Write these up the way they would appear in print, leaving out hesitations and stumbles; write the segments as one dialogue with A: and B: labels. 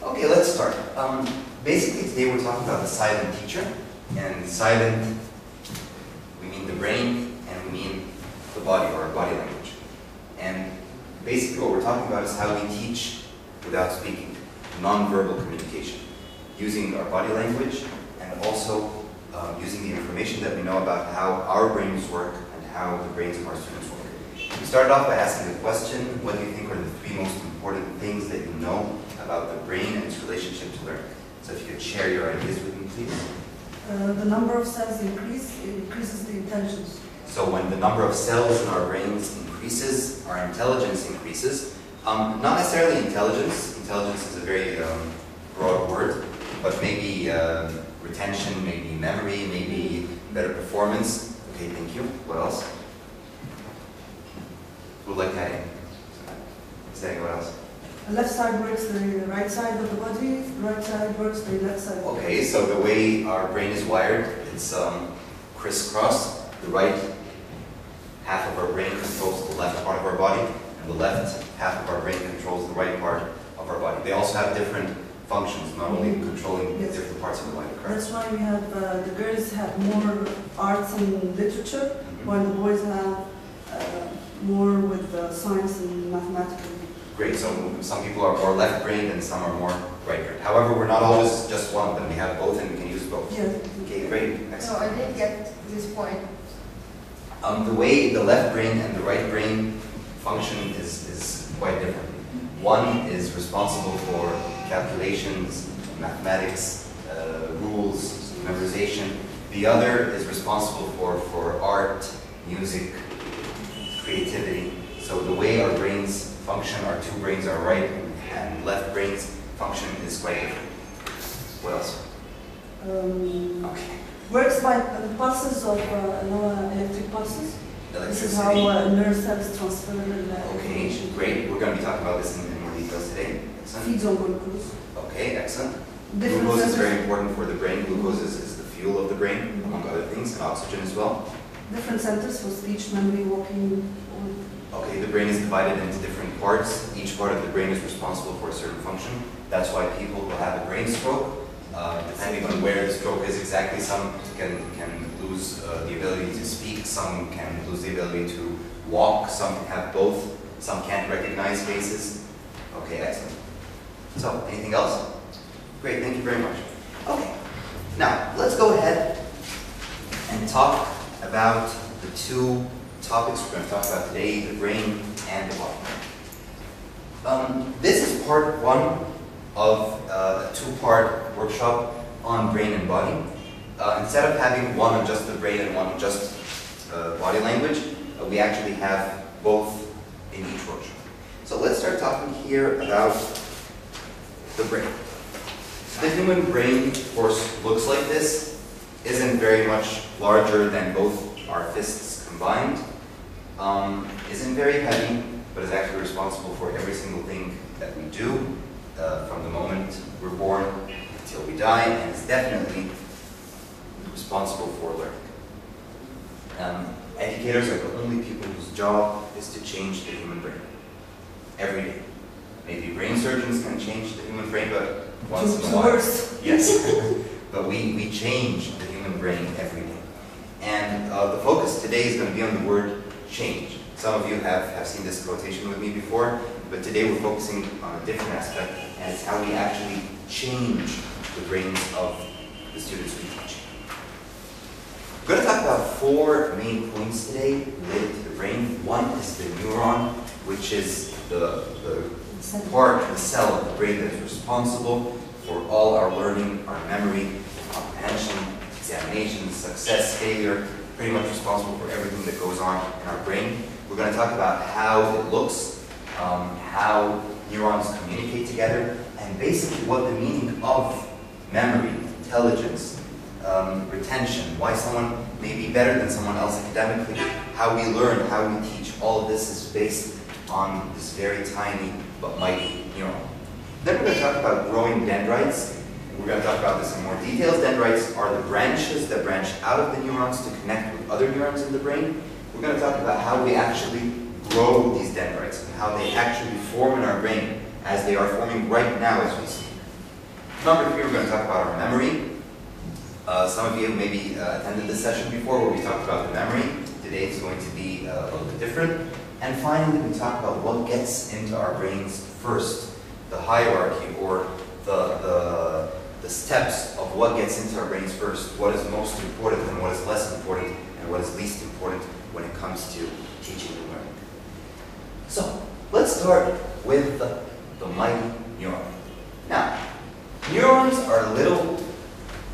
A: Okay, let's start. Basically today we're talking about the silent teacher, and silent, we mean the brain and we mean the body or body language. And basically what we're talking about is how we teach without speaking, non-verbal communication, using our body language and also using the information that we know about how our brains work and how the brains of our students work. We started off by asking the question, what do you think are the three most important things that you know about the brain and its relationship to learning? So if you could share your ideas with me, please.
B: The number of cells increases the intelligence.
A: So when the number of cells in our brains increases, our intelligence increases. Not necessarily intelligence. Intelligence is a very broad word, but maybe retention, maybe memory, maybe better performance. Okay, thank you. What else? Who would like to add in? Is there anyone else?
B: The left side works the right side of the body, the right side works the left side.
A: Okay, so the way our brain is wired, it's crisscross. The right half of our brain controls the left part of our body, and the left half of our brain controls the right part of our body. They also have different functions, not only controlling different parts of the body, correct?
B: That's why we have, the girls have more arts and literature, while the boys have more with science and mathematics.
A: Great, so some people are more left-brained and some are more right-brained. However, we're not always just one of them. We have both and we can use both.
B: Yes.
A: Okay, great.
C: No,
A: Excellent.
C: I didn't get this point.
A: The way the left brain and the right brain function is quite different. One is responsible for calculations, mathematics, rules, memorization. The other is responsible for art, music, creativity. So the way our brains function, our two brains, our right and left brains function is quite different. What else? Okay.
B: Works by pulses of electric pulses. This is how nerve cells transfer
A: Okay, great. We're going to be talking about this in more details today. Excellent.
B: Feeds on glucose.
A: Okay, excellent.
B: Different
A: Glucose is
B: centers.
A: very important for the brain. Glucose is the fuel of the brain, among other things, and oxygen as well.
B: Different centers for speech, memory, walking.
A: Okay, the brain is divided into different parts. Each part of the brain is responsible for a certain function. That's why people will have a brain stroke. Depending on where the stroke is exactly, some can lose the ability to speak, some can lose the ability to walk, some can have both, some can't recognize faces. Okay, excellent. So, anything else? Great, thank you very much. Okay, now let's go ahead and talk about the two topics we're going to talk about today, the brain and the body. This is part one of a two-part workshop on brain and body. Instead of having one on just the brain and one on just body language, we actually have both in each workshop. So let's start talking here about the brain. The human brain, of course, looks like this, isn't very much larger than both our fists combined, isn't very heavy, but is actually responsible for every single thing that we do from the moment we're born until we die, and is definitely responsible for learning. Educators are the only people whose job is to change the human brain every day. Maybe brain surgeons can change the human brain, but once in a while. Yes, but we change the human brain every day. And the focus today is going to be on the word change. Some of you have seen this quotation with me before, but today we're focusing on a different aspect, and it's how we actually change the brains of the students we teach. We're going to talk about four main points today related to the brain. One is the neuron, which is the part, the cell of the brain that is responsible for all our learning, our memory, comprehension, examinations, success, failure, pretty much responsible for everything that goes on in our brain. We're going to talk about how it looks, how neurons communicate together, and basically what the meaning of memory, intelligence, retention, why someone may be better than someone else academically, how we learn, how we teach, all of this is based on this very tiny but mighty neuron. Then we're going to talk about growing dendrites. We're going to talk about this in more details. Dendrites are the branches that branch out of the neurons to connect with other neurons in the brain. We're going to talk about how we actually grow these dendrites and how they actually form in our brain as they are forming right now as we speak. Number 3, we're going to talk about our memory. Some of you maybe attended this session before where we talked about the memory. Today it's going to be a little bit different. And finally, we talk about what gets into our brains first, the hierarchy or the steps of what gets into our brains first, what is most important and what is less important and what is least important when it comes to teaching and learning. So, let's start with the mighty neuron. Now, neurons are little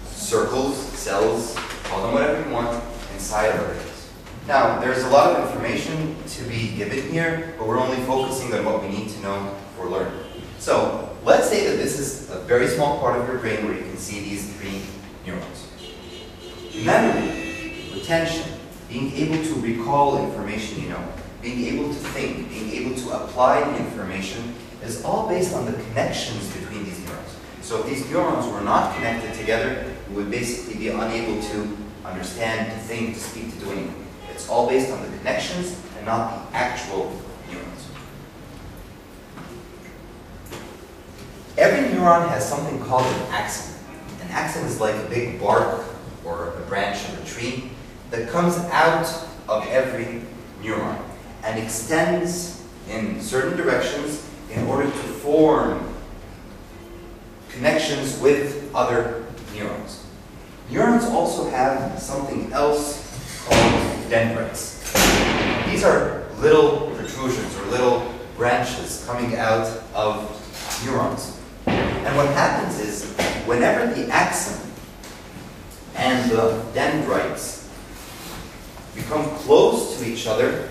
A: circles, cells, call them whatever you want, inside our brains. Now, there's a lot of information to be given here, but we're only focusing on what we need to know for learning. So, let's say that this is a very small part of your brain where you can see these 3 neurons. Memory, retention, being able to recall information you know, being able to think, being able to apply the information is all based on the connections between these neurons. So if these neurons were not connected together, you would basically be unable to understand, to think, to speak, to do anything. It's all based on the connections and not the actual neurons. Every neuron has something called an axon. An axon is like a big bark or a branch of a tree that comes out of every neuron and extends in certain directions in order to form connections with other neurons. Neurons also have something else called dendrites. These are little protrusions or little branches coming out of neurons. And what happens is, whenever the axon and the dendrites become close to each other,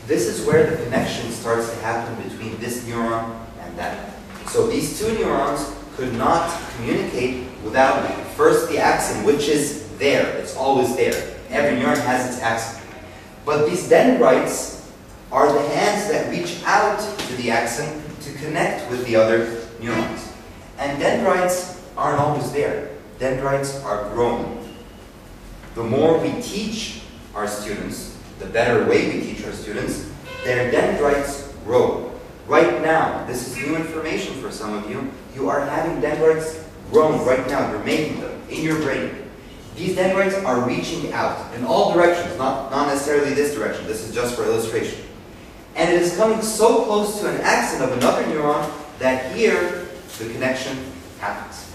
A: this is where the connection starts to happen between this neuron and that. So these 2 neurons could not communicate without first the axon, which is there. It's always there. Every neuron has its axon. But these dendrites are the hands that reach out to the axon to connect with the other neurons. And dendrites aren't always there. Dendrites are grown. The more we teach our students, the better way we teach our students, their dendrites grow. Right now, this is new information for some of you. You are having dendrites grown right now. You're making them in your brain. These dendrites are reaching out in all directions, not necessarily this direction. This is just for illustration. And it is coming so close to an axon of another neuron that here the connection happens.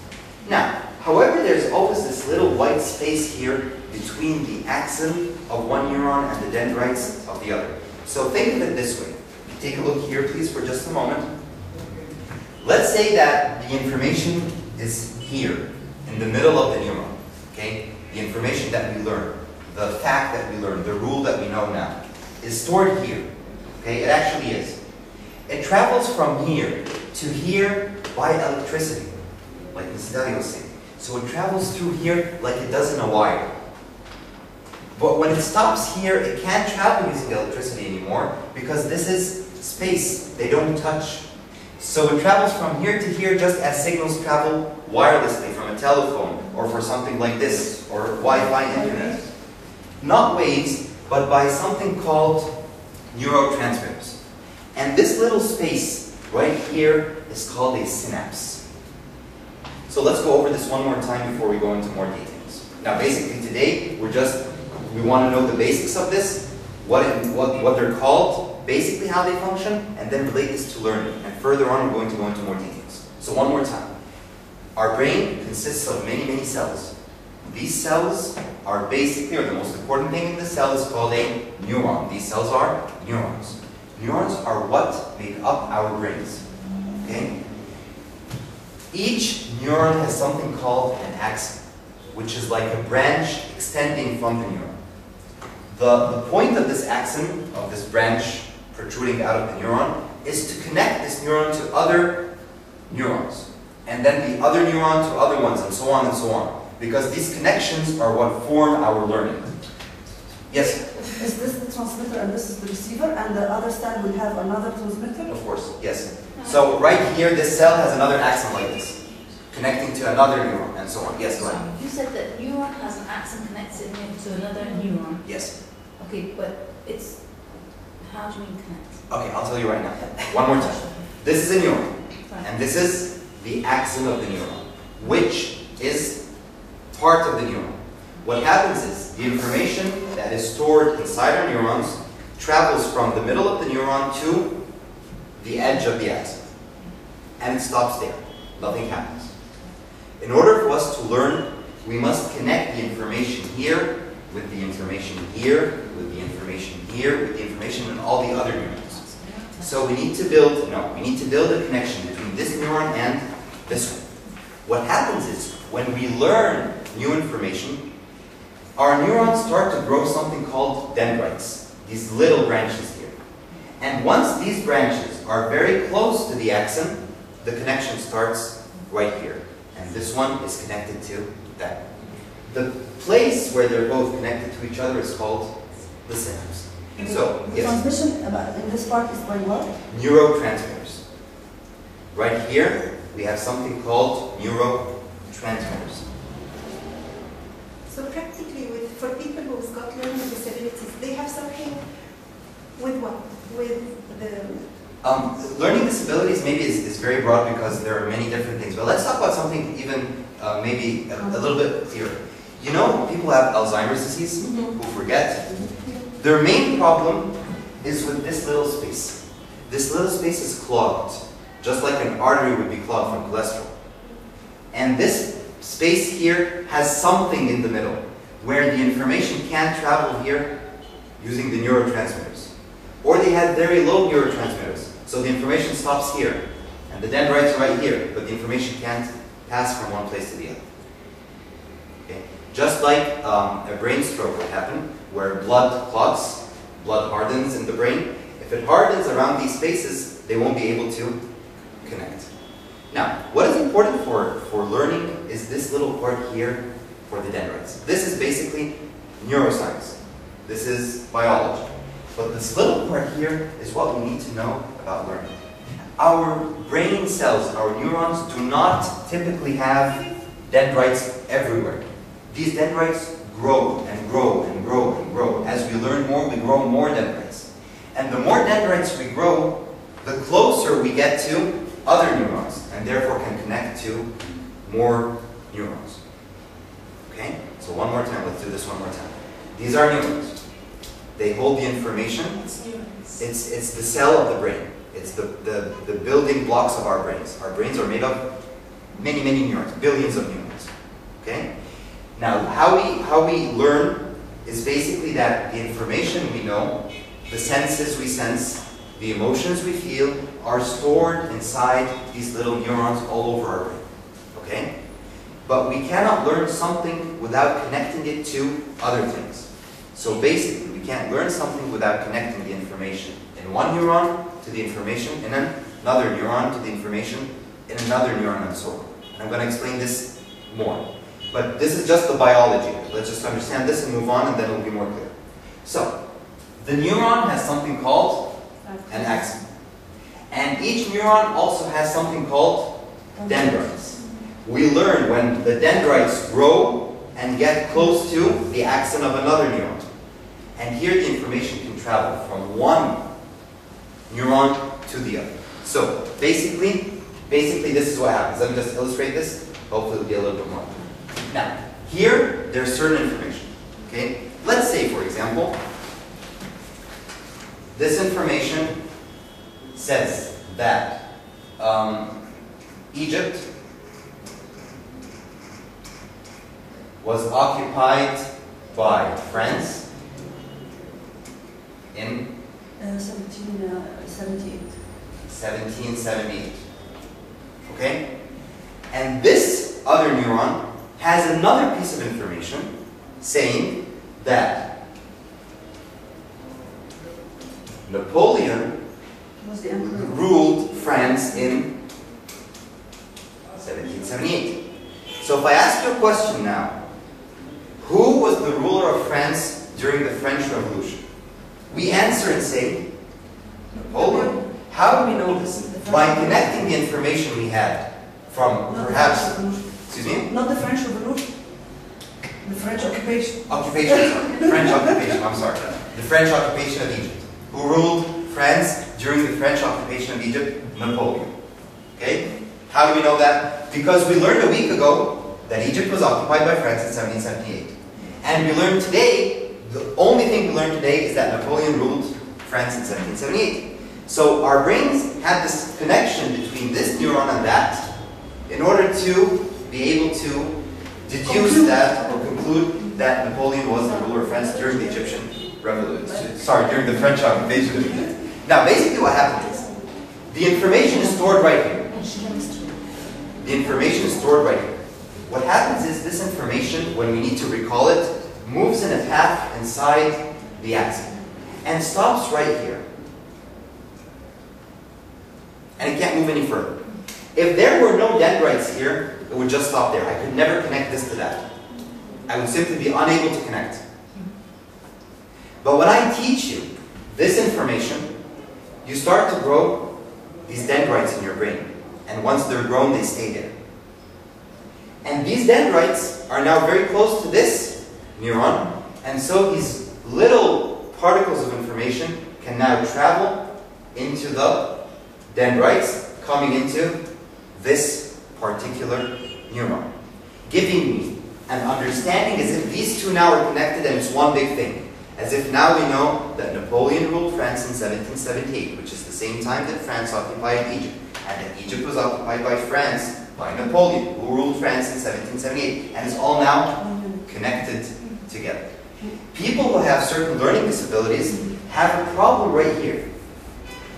A: Now, however, there's always this little white space here between the axon of one neuron and the dendrites of the other. So think of it this way. Take a look here, please, for just a moment. Let's say that the information is here, in the middle of the neuron. Okay? The information that we learn, the fact that we learn, the rule that we know now, is stored here. Okay? It actually is. It travels from here to here by electricity, like Mrs. Dali was saying. So it travels through here like it does in a wire. But when it stops here, it can't travel using electricity anymore because this is space. They don't touch. So it travels from here to here just as signals travel wirelessly from a telephone or for something like this or Wi-Fi internet. Not waves, but by something called neurotransmitters. And this little space right here is called a synapse. So let's go over this one more time before we go into more details. Now basically today, we want to know the basics of this, what they're called, basically how they function, and then relate this to learning. And further on, we're going to go into more details. So one more time. Our brain consists of many, many cells. These cells are basically, or the most important thing in the cell is called a neuron. These cells are neurons. Neurons are what make up our brains. Okay? Each neuron has something called an axon, which is like a branch extending from the neuron. The point of this axon, of this branch protruding out of the neuron, is to connect this neuron to other neurons. And then the other neuron to other ones, and so on and so on. Because these connections are what form our learning. Yes?
B: Is this the transmitter and this is the receiver, and the other stand will have another transmitter?
A: Of course, yes. So right here, this cell has another axon like this, connecting to another neuron, and so on. Yes, go ahead.
C: You said that neuron has an axon connected to another neuron.
A: Yes.
C: Okay, but it's... How do you mean connect?
A: Okay, I'll tell you right now. One more time. This is a neuron,
C: Right.
A: and this is the axon of the neuron. which is part of the neuron. What happens is the information that is stored inside our neurons travels from the middle of the neuron to the edge of the axon. And it stops there. Nothing happens. In order for us to learn, we must connect the information here with the information here, with the information here, with the information in all the other neurons. So we need to build a connection between this neuron and this one. What happens is, when we learn new information, our neurons start to grow something called dendrites, these little branches here. And once these branches are very close to the axon, the connection starts right here. And this one is connected to that. The place where they're both connected to each other is called the synapse. So,
B: the transmission in this part is by what?
A: Neurotransmitters. Right here, we have something called neurotransmitters.
D: So practically, for people who've got learning disabilities, they have something with what? With the...
A: Learning disabilities maybe is very broad because there are many different things. But let's talk about something even maybe a little bit clearer. You know, people have Alzheimer's disease who forget. Their main problem is with this little space. This little space is clogged, just like an artery would be clogged from cholesterol. And this space here has something in the middle where the information can't travel here using the neurotransmitters. Or they have very low neurotransmitters, so the information stops here. And the dendrites are right here, but the information can't pass from one place to the other. Okay? Just like a brain stroke would happen, where blood clots, blood hardens in the brain. If it hardens around these spaces, they won't be able to connect. Now, what is important for learning is this little part here for the dendrites. This is basically neuroscience. This is biology. But this little part here is what we need to know about learning. Our brain cells, our neurons, do not typically have dendrites everywhere. These dendrites grow and grow and grow and grow. As we learn more, we grow more dendrites. And the more dendrites we grow, the closer we get to other neurons, and therefore can connect to more neurons. Okay? So one more time, let's do this one more time. These are neurons. They hold the information. It's the cell of the brain. It's the building blocks of our brains. Our brains are made of many, many neurons, billions of neurons. Okay? Now, how we learn is basically that the information we know, the senses we sense, the emotions we feel are stored inside these little neurons all over our brain. Okay? But we cannot learn something without connecting it to other things. So basically, we can't learn something without connecting the information in one neuron to the information in another neuron to the information in another neuron and so on. And I'm going to explain this more. But this is just the biology. Let's just understand this and move on, and then it will be more clear. So, the neuron has something called an axon. And each neuron also has something called dendrites. We learn when the dendrites grow and get close to the axon of another neuron. And here the information can travel from one neuron to the other. So, basically this is what happens. Let me just illustrate this. Hopefully it will be a little bit more clear. Now, here, there's certain information. Okay? Let's say, for example, this information says that Egypt was occupied by France in 1778. Okay? And this other neuron has another piece of information saying that Napoleon ruled France in 1778. So if I ask you a question now, who was the ruler of France during the French Revolution? We answer and say, Napoleon. How do we know this? By connecting the information we had from perhaps... Excuse me?
B: Not the French Revolution. The French occupation.
A: Occupation, sorry. French occupation, I'm sorry. The French occupation of Egypt. Who ruled France during the French occupation of Egypt? Napoleon. Okay? How do we know that? Because we learned a week ago that Egypt was occupied by France in 1778. And we learned today, the only thing we learned today is that Napoleon ruled France in 1778. So our brains had this connection between this neuron and that in order to be able to deduce that or conclude that Napoleon was the ruler of France during the Egyptian Revolution. Sorry, during the French occupation of Egypt. Now, basically what happened is, the information is stored right here. The information is stored right here. What happens is this information, when we need to recall it, moves in a path inside the axon and stops right here. And it can't move any further. If there were no dendrites here, it would just stop there. I could never connect this to that. I would simply be unable to connect. But when I teach you this information, you start to grow these dendrites in your brain. And once they're grown, they stay there. And these dendrites are now very close to this neuron. And so these little particles of information can now travel into the dendrites, coming into this particular neuron, giving me an understanding as if these two now are connected and it's one big thing. As if now we know that Napoleon ruled France in 1778, which is the same time that France occupied Egypt, and that Egypt was occupied by France, by Napoleon, who ruled France in 1778, and it's all now connected together. People who have certain learning disabilities have a problem right here.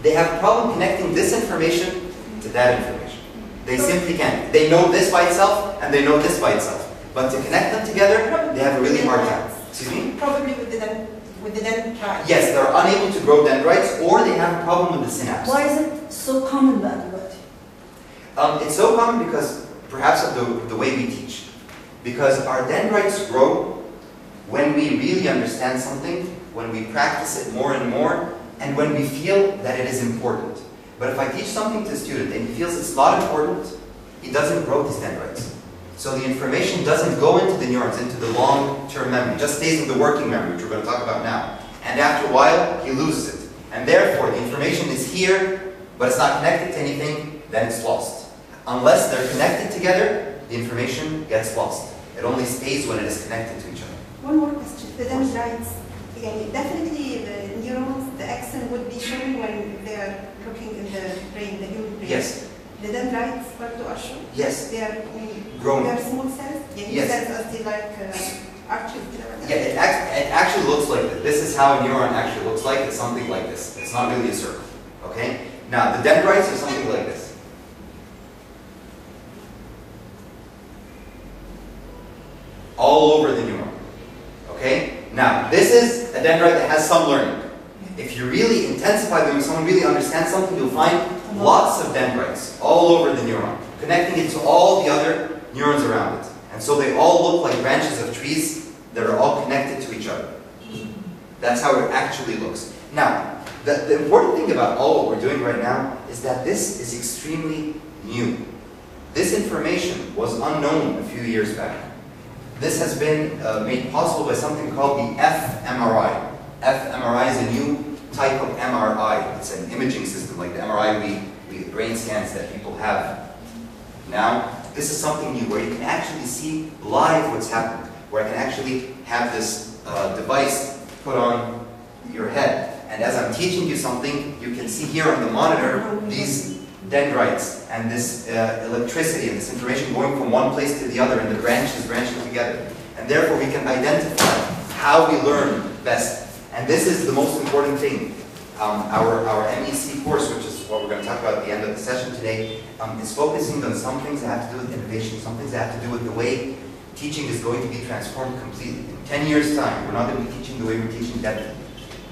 A: They have a problem connecting this information to that information. They simply can't. They know this by itself, and they know this by itself. But to connect them together, they have a really hard time. Excuse me?
D: Probably with the dendrites.
A: Yes, they're unable to grow dendrites, or they have a problem with the synapse.
B: Why is it so common that way?
A: It's so common because, perhaps, of the way we teach. Because our dendrites grow when we really understand something, when we practice it more and more, and when we feel that it is important. But if I teach something to a student and he feels it's not important, he doesn't grow these dendrites. So the information doesn't go into the neurons, into the long-term memory. It just stays in the working memory, which we're going to talk about now. And after a while, he loses it. And therefore, the information is here, but it's not connected to anything, then it's lost. Unless they're connected together, the information gets lost. It only stays when it is connected to each other.
D: One more question. The dendrites, definitely the neurons, the axon would be shown when they are looking in the brain, the human brain.
A: Yes.
D: The dendrites برضو are shown?
A: Yes.
D: They are
A: Grown.
D: They are small cells?
A: Yes.
D: Cells as they like arches.
A: Yeah, it actually looks like this. This is how a neuron actually looks like. It's something like this. It's not really a circle. Okay? Now, the dendrites are something like this. All over the neuron. Okay? Now, this is a dendrite that has some learning. If you really intensify them, if someone really understands something, you'll find lots of dendrites all over the neuron, connecting it to all the other neurons around it. And so they all look like branches of trees that are all connected to each other. That's how it actually looks. Now, the important thing about all what we're doing right now is that this is extremely new. This information was unknown a few years back. This has been made possible by something called the fMRI. fMRI is a new type of MRI. It's an imaging system like the MRI we brain scans that people have now. This is something new where you can actually see live what's happening, where I can actually have this device put on your head. And as I'm teaching you something, you can see here on the monitor these dendrites and this electricity and this information going from one place to the other and the branches branching together. And therefore we can identify how we learn best. And this is the most important thing. Our MEC course, which is what we're going to talk about at the end of the session today, is focusing on some things that have to do with innovation, some things that have to do with the way teaching is going to be transformed completely. In 10 years' time, we're not going to be teaching the way we're teaching then.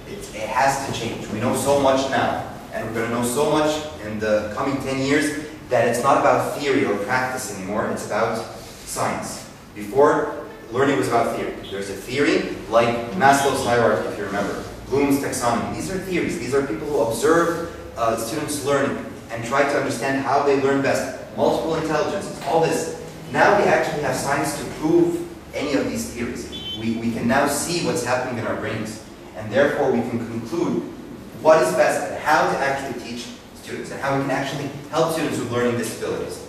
A: It has to change. We know so much now, and we're going to know so much in the coming 10 years that it's not about theory or practice anymore, it's about science. Before, learning was about theory. There's a theory like Maslow's hierarchy, if you remember, Bloom's taxonomy. These are theories. These are people who observe students learning and try to understand how they learn best. Multiple intelligence, all this. Now we actually have science to prove any of these theories. We can now see what's happening in our brains, and therefore we can conclude what is best and how to actually teach students and how we can actually help students with learning disabilities.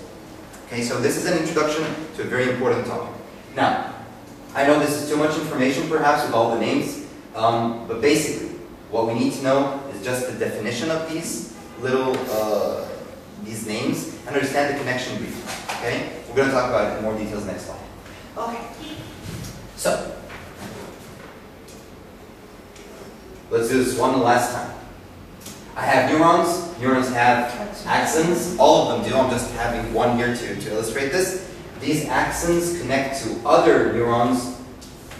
A: Okay, so this is an introduction to a very important topic. Now, I know this is too much information perhaps with all the names, but basically what we need to know is just the definition of these little these names and understand the connection briefly. Okay, we're going to talk about it in more details next slide. Okay, so let's do this one last time. I have neurons. Neurons have axons. All of them do. I'm just having one here to illustrate this. These axons connect to other neurons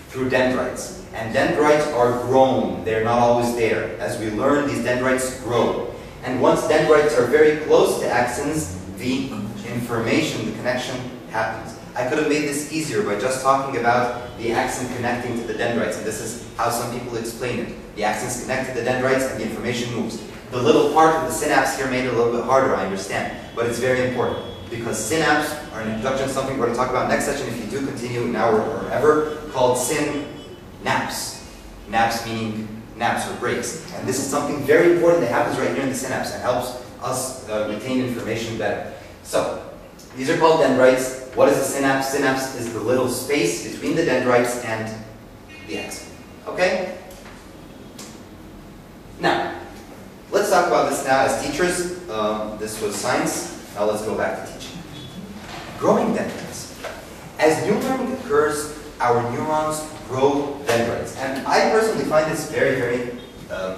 A: through dendrites. And dendrites are grown. They're not always there. As we learn, these dendrites grow. And once dendrites are very close to axons, the information, the connection happens. I could have made this easier by just talking about the axon connecting to the dendrites. And this is how some people explain it. The axons connect to the dendrites and the information moves. The little part of the synapse here made it a little bit harder, I understand. But it's very important. Because synapse are an introduction to something we're going to talk about next session if you do continue now or ever, called synapse. Naps meaning naps or breaks. And this is something very important that happens right here in the synapse and helps us retain information better. So, these are called dendrites. What is a synapse? Synapse is the little space between the dendrites and the axon. Okay? Now, let's talk about this now as teachers. This was science. Now let's go back to teaching. Growing dendrites. As new learning occurs, our neurons grow dendrites. And I personally find this very, very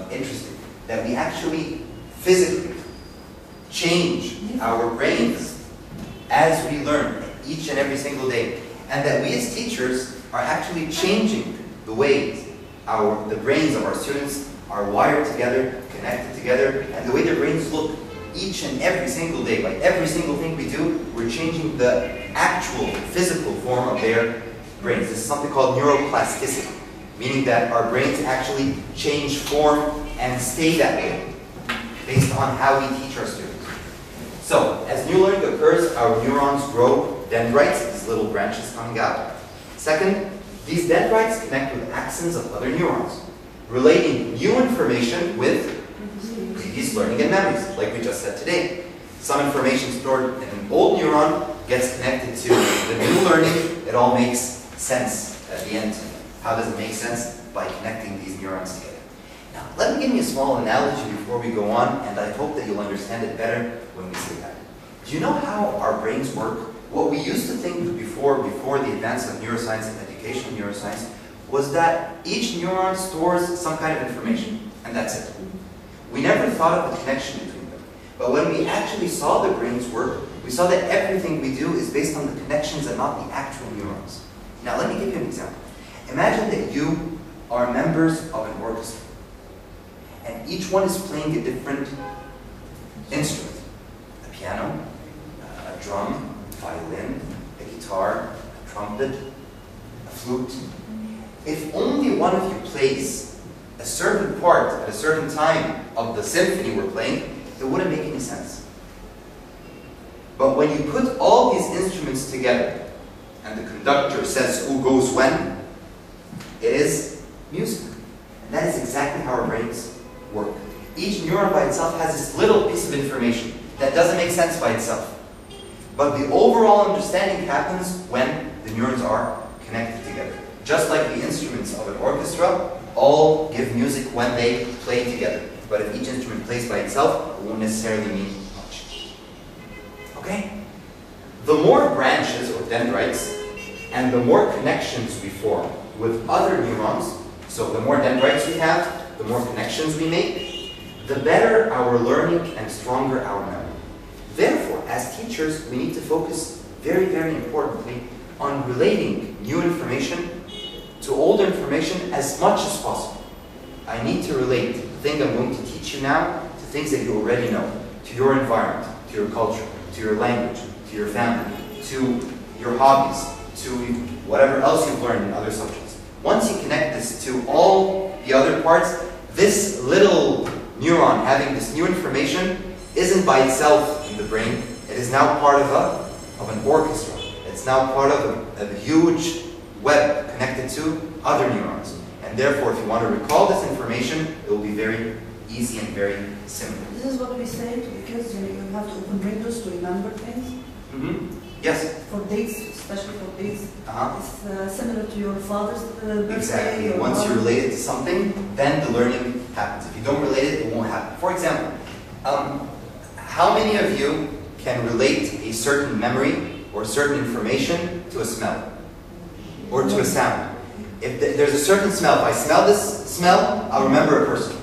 A: interesting. That we actually physically change our brains as we learn each and every single day. And that we as teachers are actually changing the ways the brains of our students are wired together, connected together, and the way their brains look each and every single day. Like every single thing we do, we're changing the actual physical form of their brains. This is something called neuroplasticity, meaning that our brains actually change form and stay that way based on how we teach our students. So, as new learning occurs, our neurons grow dendrites, these little branches coming out. Second, these dendrites connect with axons of other neurons, relating new information with previous learning and memories, like we just said today. Some information stored in an old neuron gets connected to the new learning. It all makes sense at the end. How does it make sense? By connecting these neurons together. Now, let me give you a small analogy before we go on, and I hope that you'll understand it better when we say that. Do you know how our brains work? What we used to think before the advance of neuroscience and educational neuroscience was that each neuron stores some kind of information, and that's it. We never thought of the connection between them. But when we actually saw the brains work, we saw that everything we do is based on the connections and not the actual neurons. Now, let me give you an example. Imagine that you are members of an orchestra, and each one is playing a different instrument. A piano, a drum, a violin, a guitar, a trumpet, a flute. If only one of you plays a certain part at a certain time of the symphony we're playing, it wouldn't make any sense. But when you put all these instruments together, and the conductor says who goes when, it is music. And that is exactly how our brains work. Each neuron by itself has this little piece of information that doesn't make sense by itself. But the overall understanding happens when the neurons are connected together. Just like the instruments of an orchestra all give music when they play together. But if each instrument plays by itself, it won't necessarily mean much. Okay? The more branches or dendrites and the more connections we form with other neurons, so the more dendrites we have, the more connections we make, the better our learning and stronger our memory. Therefore, as teachers, we need to focus very, very importantly on relating new information to older information as much as possible. I need to relate the thing I'm going to teach you now to things that you already know, to your environment, to your culture, to your language, to your family, to your hobbies, to whatever else you've learned in other subjects. Once you connect this to all the other parts, this little neuron having this new information isn't by itself in the brain. It is now part of an orchestra. It's now part of a huge web connected to other neurons. And therefore, if you want to recall this information, it will be very easy and very simple.
B: This is what we say to the kids, you have to open windows to remember things.
A: Mm-hmm. Yes.
B: For dates, especially for dates.
A: Uh-huh.
B: It's similar to your father's birthday.
A: Exactly.
B: Or
A: Once you're
B: mother's.
A: related to something, then the learning happens. If you don't relate it, it won't happen. For example, how many of you can relate a certain memory or certain information to a smell or to a sound? If there's a certain smell, if I smell this smell, I'll remember a person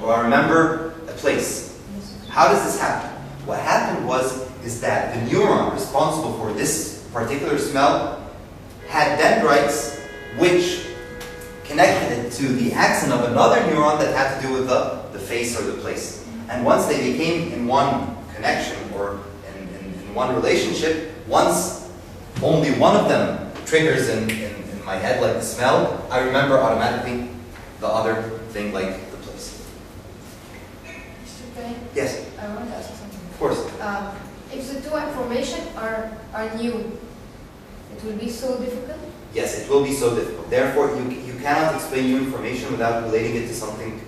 A: or I'll remember a place. How does this happen? What happened is that the neuron responsible for this particular smell had dendrites which connected it to the axon of another neuron that had to do with the face or the place. And once they became in one connection or in one relationship, once only one of them triggers in my head, like the smell, I remember automatically the other thing, like the place.
E: Mr. Payne,
A: Yes,
E: I want to ask you something.
A: of course.
E: If the two information are new, it will be so difficult?
A: Yes, it will be so difficult. Therefore, you cannot explain new information without relating it to something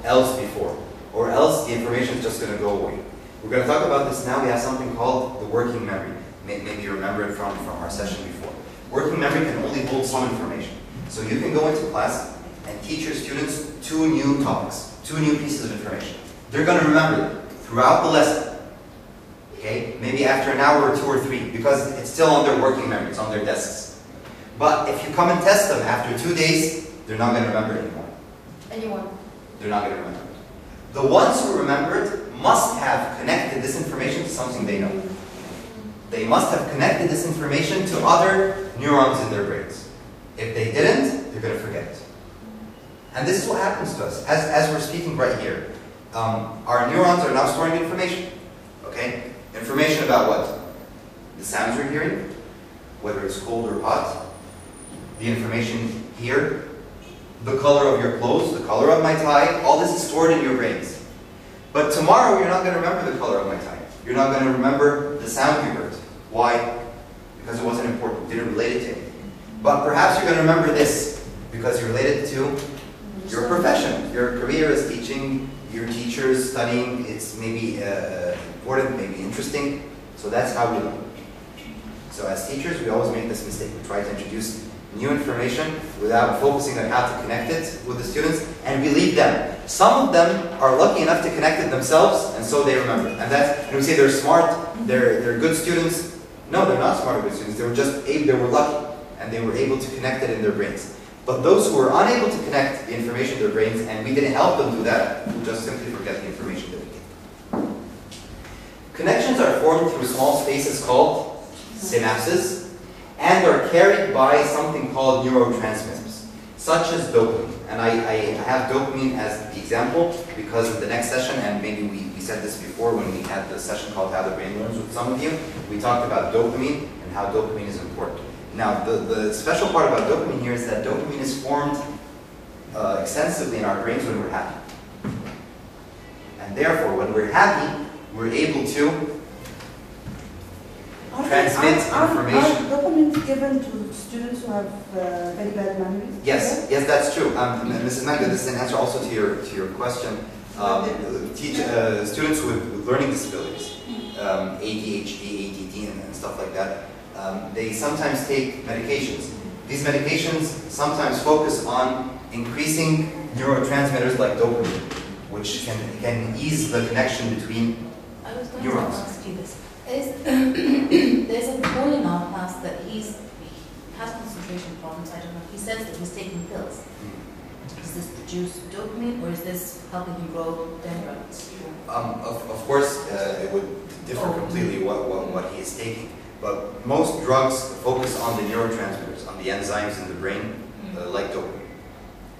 A: else before. Or else the information is just going to go away. We're going to talk about this now. We have something called the working memory. Maybe you remember it from our session before. Working memory can only hold some information. So you can go into class and teach your students 2 new topics, 2 new pieces of information. They're going to remember them throughout the lesson. Okay? Maybe after an hour or 2 or 3, because it's still on their working memory, it's on their desks. But if you come and test them after 2 days, they're not going to remember it anymore.
E: Anyone?
A: They're not going to remember it. The ones who remember it must have connected this information to something they know. They must have connected this information to other neurons in their brains. If they didn't, they're going to forget it. And this is what happens to us. As we're speaking right here, our neurons are now storing information. Okay? Information about what? The sounds you're hearing, whether it's cold or hot, the information here, the color of your clothes, the color of my tie, all this is stored in your brains. But tomorrow you're not going to remember the color of my tie. You're not going to remember the sound you heard. Why? Because it wasn't important, didn't relate it to anything. But perhaps you're going to remember this because you related to your profession. Your career is teaching, your teachers studying, it's maybe important, maybe interesting. So that's how we learn. So as teachers, we always make this mistake. We try to introduce new information without focusing on how to connect it with the students, and we leave them. Some of them are lucky enough to connect it themselves, and so they remember. And we say they're smart, they're good students. No, they're not smart or good students. They were lucky, and they were able to connect it in their brains. But those who were unable to connect the information in their brains, and we didn't help them do that, will just simply forget the information that we gave. Connections are formed through small spaces called synapses, and are carried by something called neurotransmitters, such as dopamine. And I have dopamine as the example because in the next session, and maybe we said this before when we had the session called How the Brain Learns with some of you, we talked about dopamine and how dopamine is important. Now, the special part about dopamine here is that dopamine is formed extensively in our brains when we're happy. And therefore, when we're happy, we're able to transmit information.
B: Are dopamine given to students who have very bad memories?
A: Yes, yes, that's true. Mrs. Manga, this is an answer also to your question. Students with learning disabilities, ADHD, ADD, and stuff like that, they sometimes take medications. These medications sometimes focus on increasing neurotransmitters like dopamine, which can ease the connection between
C: I was going
A: neurons.
C: to ask you this. There's a boy in our class that he has concentration problems. I don't know. He says that he's taking pills. Does this produce dopamine, or is this helping him grow dendrites?
A: Of course, it would differ completely what he is taking. But most drugs focus on the neurotransmitters, on the enzymes in the brain, like dopamine.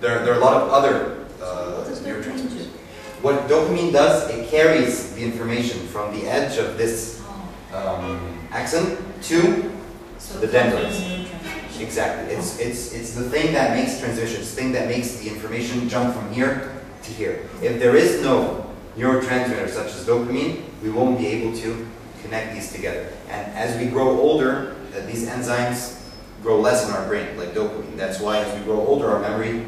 A: There are a lot of other neurotransmitters. What dopamine does, it carries the information from the edge of this axon to the dendrites. Exactly. It's the thing that makes transitions, the thing that makes the information jump from here to here. If there is no neurotransmitter such as dopamine, we won't be able to connect these together. And as we grow older, these enzymes grow less in our brain, like dopamine. That's why as we grow older, our memory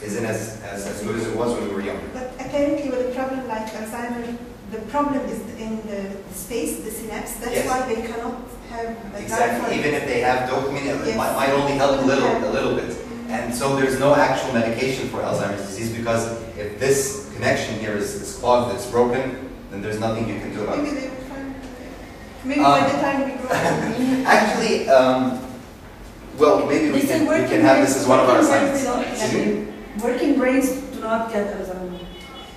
A: isn't as good as it was when we were younger.
D: But apparently with a problem like Alzheimer's, the problem is in the space, the synapse. That's
A: Yes.
D: why they cannot have a
A: Exactly. Even if they have dopamine, it might only help a little bit. And so there's no actual medication for Alzheimer's disease, because if this connection here is clogged, it's broken, then there's nothing you can do about it.
D: Maybe they will find. Maybe by the time we grow.
A: Actually, well, maybe we can have this as one of our assignments.
B: Working brains do not get Alzheimer's.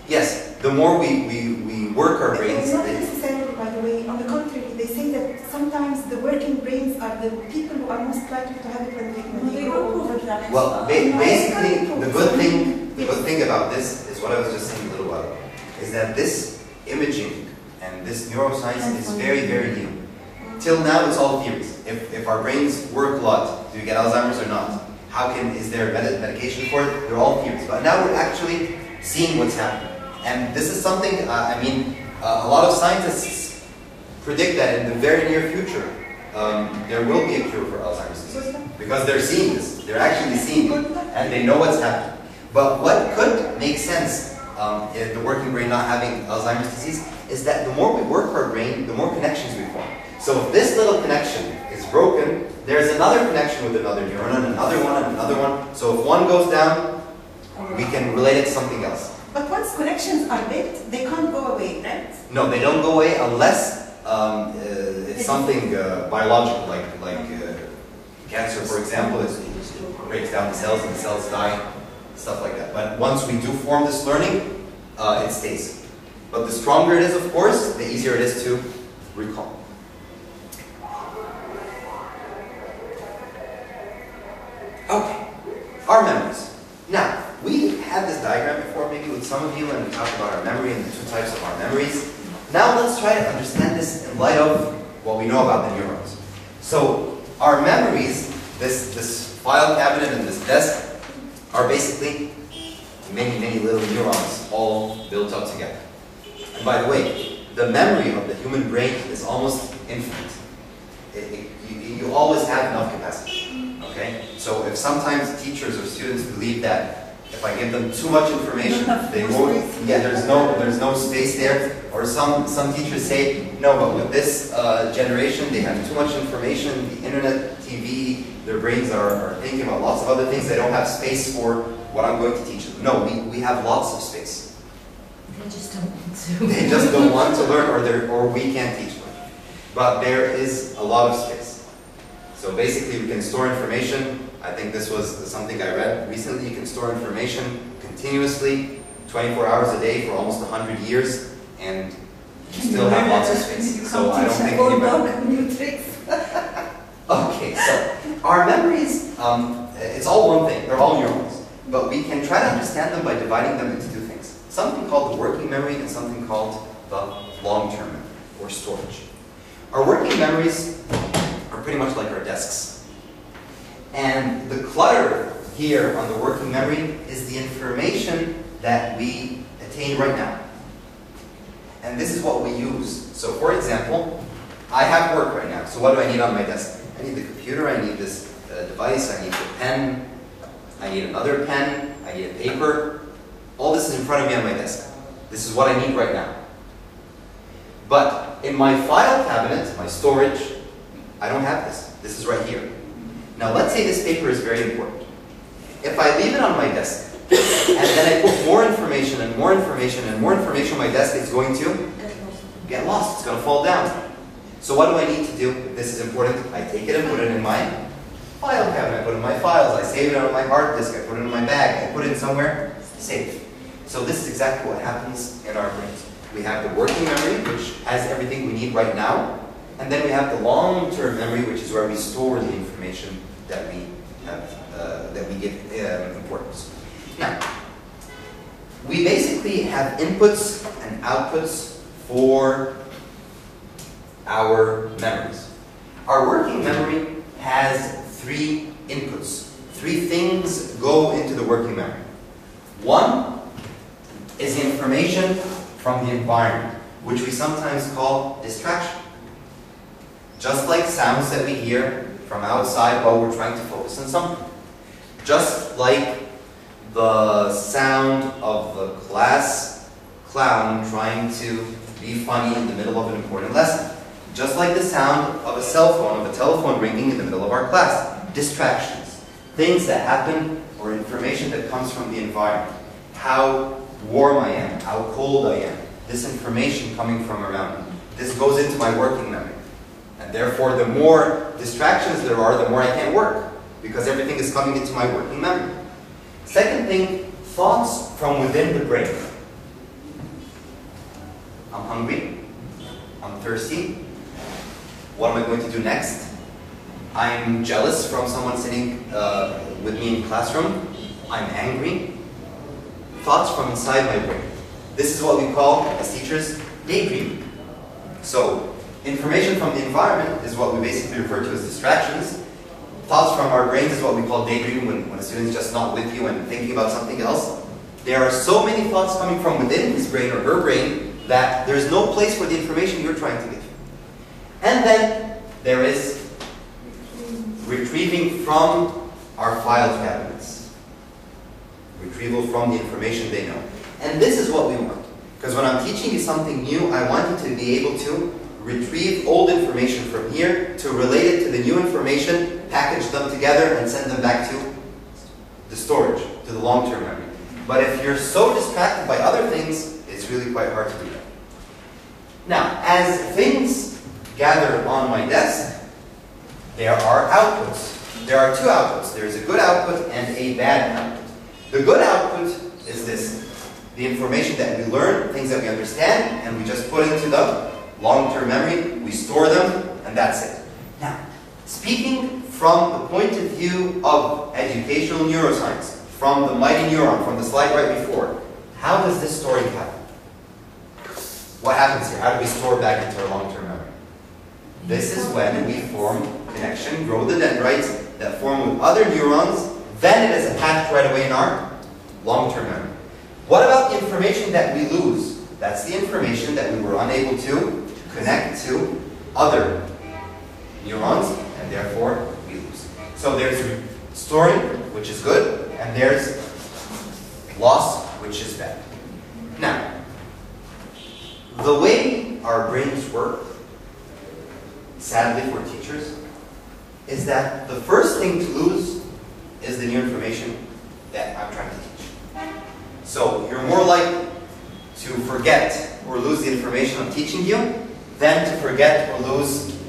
A: Yes, the more we work our brains,
D: It's not necessarily, by the way. On the contrary, they say that sometimes the working brains are the people who are most likely to have it when they grow older.
A: well, basically, the good thing about this is what I was just saying a little while ago, is that this imaging and this neuroscience is very, very new. Till now, it's all theories. If our brains work a lot, do you get Alzheimer's or not? Is there medication for it? They're all theories. But now we're actually seeing what's happening. And this is something, a lot of scientists predict that in the very near future, there will be a cure for Alzheimer's disease. Because they're seeing this. They're actually seeing it. And they know what's happening. But what could make sense in the working brain not having Alzheimer's disease is that the more we work our brain, the more connections we form. So if this little connection is broken, there's another connection with another neuron, and another one, and another one. So if one goes down, we can relate it to something else.
D: But once connections are built, they can't go away, right?
A: No, they don't go away unless it's something biological, like cancer, for example. It breaks down the cells and the cells die, stuff like that. But once we do form this learning, it stays. But the stronger it is, of course, the easier it is to recall. Okay, our memories. Now, we had this diagram before, maybe with some of you, and we talked about our memory and the two types of our memories. Now let's try to understand this in light of what we know about the neurons. So, our memories, this file cabinet and this desk, are basically many, many little neurons all built up together. And by the way, the memory of the human brain is almost infinite. You always have enough capacity. Okay? So if sometimes teachers or students believe that if I give them too much information, they won't. Yeah, there's no space there. Or some teachers say, no, but with this generation, they have too much information. The internet, TV, their brains are thinking about lots of other things. They don't have space for what I'm going to teach them. No, we have lots of space.
C: They just don't want to.
A: They just don't want to learn, or we can't teach them. But there is a lot of space. So basically, we can store information. I think this was something I read recently. You can store information continuously, 24 hours a day for almost 100 years, and you still have lots of space. So I don't think
B: new tricks.
A: Okay, so our memories, it's all one thing. They're all neurons. But we can try to understand them by dividing them into two things. Something called the working memory and something called the long-term memory, or storage. Our working memories are pretty much like our desks. And the clutter here on the working memory is the information that we attain right now. And this is what we use. So for example, I have work right now. So what do I need on my desk? I need the computer, I need this device, I need the pen, I need another pen, I need a paper. All this is in front of me on my desk. This is what I need right now. But in my file cabinet, my storage, I don't have this. This is right here. Now let's say this paper is very important. If I leave it on my desk, and then I put more information and more information and more information on my desk, it's going to get lost. It's going to fall down. So what do I need to do if this is important? I take it and put it in my file cabinet. I put it in my files. I save it on my hard disk. I put it in my bag. I put it somewhere safe. So this is exactly what happens in our brains. We have the working memory, which has everything we need right now. And then we have the long-term memory, which is where we store the information that we have, that we give importance. Now, we basically have inputs and outputs for our memories. Our working memory has 3 inputs. 3 things go into the working memory. One is the information from the environment, which we sometimes call distraction. Just like sounds that we hear from outside while we're trying to focus on something. Just like the sound of the class clown trying to be funny in the middle of an important lesson. Just like the sound of a cell phone, of a telephone ringing in the middle of our class. Distractions. Things that happen or information that comes from the environment. How warm I am, how cold I am. This information coming from around me. This goes into my working memory. And therefore, the more distractions there are, the more I can't work. Because everything is coming into my working memory. Second thing, thoughts from within the brain. I'm hungry. I'm thirsty. What am I going to do next? I'm jealous from someone sitting with me in classroom. I'm angry. Thoughts from inside my brain. This is what we call, as teachers, daydreaming. So, information from the environment is what we basically refer to as distractions. Thoughts from our brains is what we call daydreaming, when a student's just not with you and thinking about something else. There are so many thoughts coming from within his brain or her brain that there's no place for the information you're trying to get. And then there is retrieving from our file cabinets. Retrieval from the information they know. And this is what we want. Because when I'm teaching you something new, I want you to be able to retrieve old information from here, to relate it to the new information, package them together, and send them back to the storage, to the long-term memory. But if you're so distracted by other things, it's really quite hard to do that. Now, as things gather on my desk, there are outputs. There are two outputs. There is a good output and a bad output. The good output is this. The information that we learn, things that we understand, and we just put into the long-term memory, we store them, and that's it. Now, speaking from the point of view of educational neuroscience, from the mighty neuron, from the slide right before, how does this story happen? What happens here? How do we store back into our long-term memory? This is when we form connection, grow the dendrites that form with other neurons, then it is attached right away in our long-term memory. What about the information that we lose? That's the information that we were unable to connect to other neurons, and therefore we lose. So there's storing, which is good, and there's loss, which is bad. Now, the way our brains work, sadly for teachers, is that the first thing to lose is the new information that I'm trying to teach. So you're more likely to forget or lose the information I'm teaching you than to forget or lose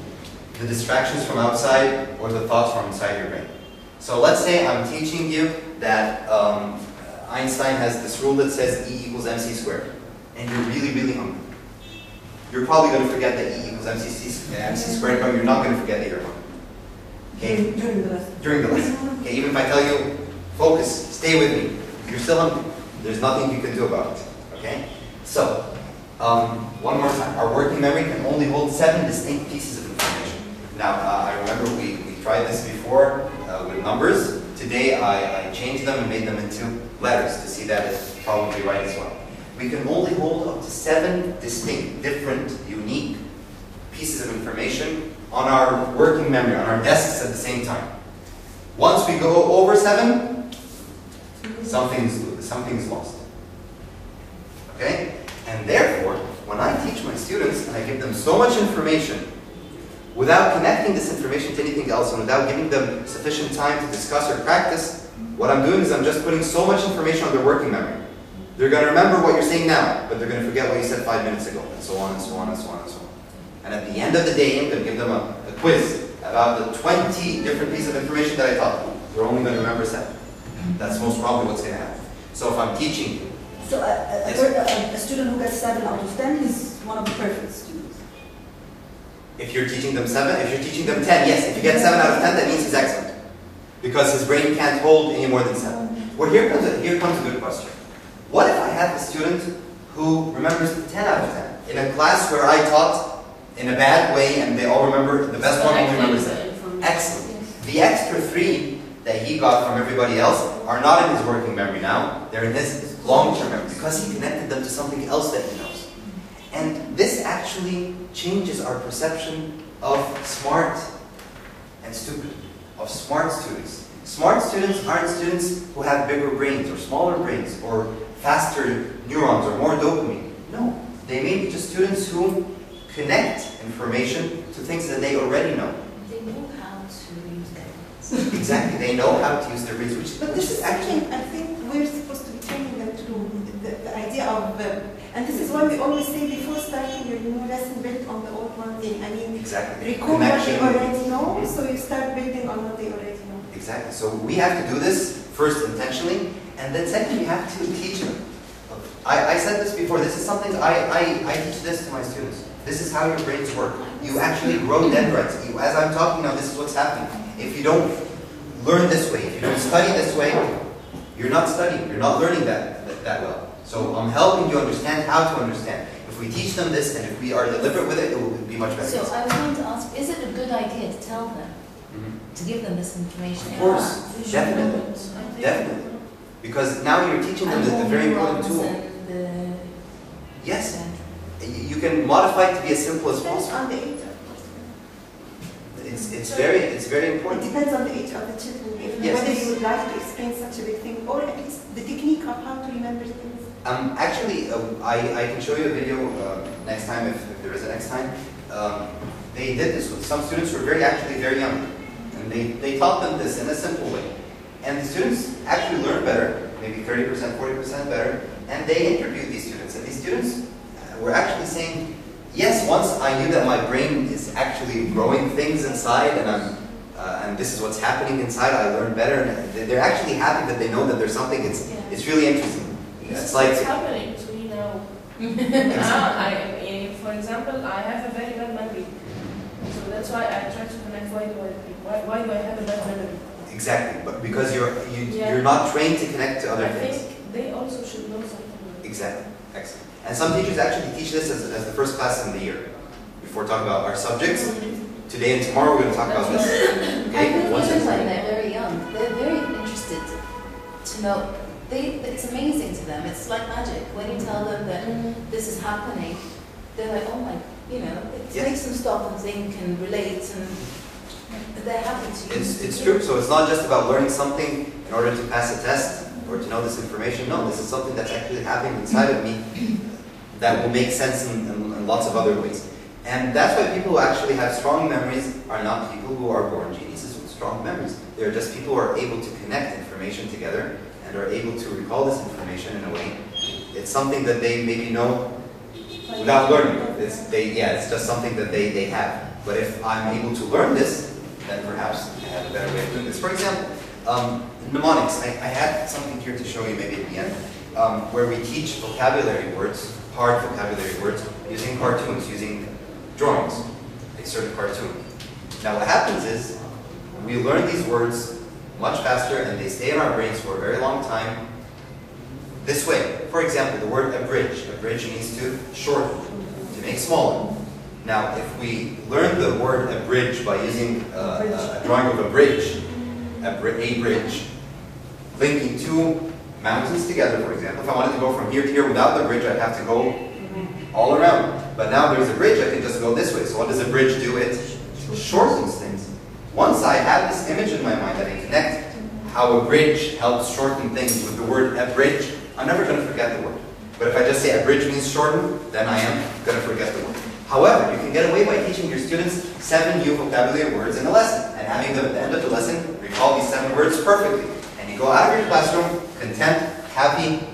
A: the distractions from outside or the thoughts from inside your brain. So let's say I'm teaching you that Einstein has this rule that says E equals mc squared, and you're really, really hungry. You're probably going to forget that E equals mc squared, but you're not going to forget that you're hungry. Okay?
B: During the lesson.
A: During the lesson. Okay, even if I tell you, focus, stay with me, you're still hungry. There's nothing you can do about it. Okay? So, one more time. Our working memory can only hold 7 distinct pieces of information. Now, I remember we tried this before with numbers. Today, I changed them and made them into letters to see that it's probably right as well. We can only hold up to 7 distinct, different, unique pieces of information on our working memory, on our desks at the same time. Once we go over 7, something's lost. Okay? And therefore, when I teach my students and I give them so much information, without connecting this information to anything else and without giving them sufficient time to discuss or practice, what I'm doing is I'm just putting so much information on their working memory. They're going to remember what you're saying now, but they're going to forget what you said 5 minutes ago, and so on and so on and so on and so on. And at the end of the day, I'm going to give them a quiz about the 20 different pieces of information that I taught them. They're only going to remember 7. That's most probably what's going to happen. So if I'm teaching...
B: So a student who gets 7 out of 10 is one of the perfect students.
A: If you're teaching them 7, if you're teaching them 10, yes. If you get 7 out of 10, that means he's excellent. Because his brain can't hold any more than 7. Well, here comes a good question. What if I have a student who remembers 10 out of 10 in a class where I taught in a bad way and they all remember, the best one only remembers 7? Excellent. The extra 3 that he got from everybody else are not in his working memory now. They're in his long-term memory because he connected them to something else that he knows. And this actually changes our perception of smart and stupid, of smart students. Smart students aren't students who have bigger brains or smaller brains or faster neurons or more dopamine. No, they may be just students who connect information to things that they already know.
C: They know how to use their brains.
A: Exactly, they know how to use their brains,
D: But this is something I think we're supposed to be training them to do. The idea of, and this is why we always say before starting your new lesson, build on the old one thing. I mean,
A: exactly.
D: recall what they already know, so you start building on what they already know.
A: Exactly. So we have to do this first intentionally, and then second, we have to teach them. I said this before. This is something I teach this to my students. This is how your brains work. You actually grow dendrites. As I'm talking now, this is what's happening. If you don't learn this way, if you don't study this way, you're not studying. You're not learning that well. So I'm helping you understand how to understand. If we teach them this, and if we are deliberate with it, it will be much better.
C: So I was going to ask, is it a good idea to tell them, to give them this information?
A: Of course, definitely, definitely. Because now you're teaching them the very important tool. Yes, you can modify it to be as simple as
D: Depends
A: possible.
D: on the age, of course.
A: It's very
D: It
A: important.
D: depends on the age of the children,
A: Yes.
D: whether you would like to explain such a big thing, or at least the technique of how to remember things.
A: Actually, I can show you a video next time if there is a next time. They did this with some students who were actually very young, and they taught them this in a simple way. And the students actually learned better, maybe 30%, 40% better, and they interviewed these students. And these students were actually saying, yes, once I knew that my brain is actually growing things inside, and this is what's happening inside, I learned better. And they're actually happy that they know that there's something. It's really interesting. It's like
F: It's happening to me now. For example, I have a very bad memory. So that's why I try to connect why do I have a bad memory?
A: exactly, but because you're not trained to connect to other
F: I
A: things.
F: think they also should know something.
A: Exactly, excellent. And some teachers actually teach this as the first class in the year. Before talking about our subjects, today and tomorrow we're going to talk about this.
C: I
A: Okay,
C: think
A: once
C: even
A: it's-
C: when they're very young, they're very interested to know. It's amazing to them. It's like magic. When you tell them that this is happening, they're like, oh my, it
A: Yes.
C: makes them stop and think and relate, and they're happy to use
A: It's true. So it's not just about learning something in order to pass a test or to know this information. No, this is something that's actually happening inside of me that will make sense in lots of other ways. And that's why people who actually have strong memories are not people who are born geniuses with strong memories. They're just people who are able to connect information together and are able to recall this information in a way. It's something that they maybe know without learning. It's just something that they have. But if I'm able to learn this, then perhaps I have a better way of doing this. For example, mnemonics. I had something here to show you maybe at the end, where we teach vocabulary words, hard vocabulary words, using cartoons, using drawings, a certain cartoon. Now what happens is, we learn these words much faster and they stay in our brains for a very long time this way. For example, the word abridge. Abridge means to shorten, to make smaller. Now, if we learn the word abridge by using a drawing of a bridge, a bridge, linking two mountains together, for example. If I wanted to go from here to here without the bridge, I'd have to go all around. But now there's a bridge, I can just go this way. So what does a bridge do? It shortens things. Once I have this image in my mind that I connect how a bridge helps shorten things with the word abridge, I'm never going to forget the word. But if I just say abridge means shorten, then I am going to forget the word. However, you can get away by teaching your students 7 new vocabulary words in a lesson and having them at the end of the lesson recall these 7 words perfectly. And you go out of your classroom content, happy,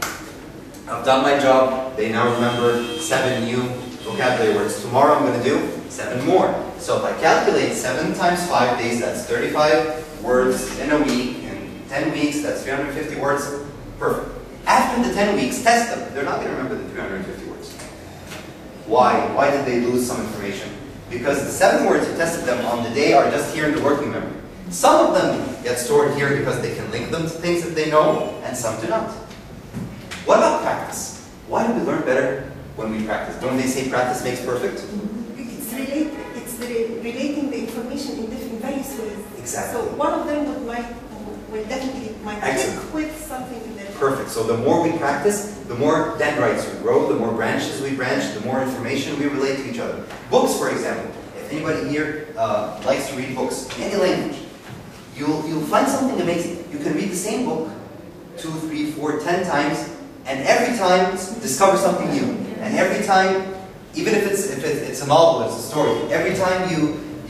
A: I've done my job, they now remember 7 new vocabulary words. Tomorrow I'm going to do 7 more. So if I calculate 7 times 5 days, that's 35 words in a week. In 10 weeks, that's 350 words. Perfect. After the 10 weeks, test them. They're not going to remember the 350 words. Why? Why did they lose some information? Because the 7 words you tested them on the day are just here in the working memory. Some of them get stored here because they can link them to things that they know, and some do not. What about practice? Why do we learn better when we practice? Don't they say practice makes perfect?
D: It's relating the information in various ways.
A: Exactly.
D: So one of them will definitely
A: Excellent.
D: click with something in there.
A: Perfect. So the more we practice, the more dendrites we grow, the more branches we branch, the more information we relate to each other. Books, for example. If anybody here likes to read books in any language, you'll find something amazing. You can read the same book 2, 3, 4, 10 times, and every time discover something new. And every time Even if it's a novel, it's a story, every time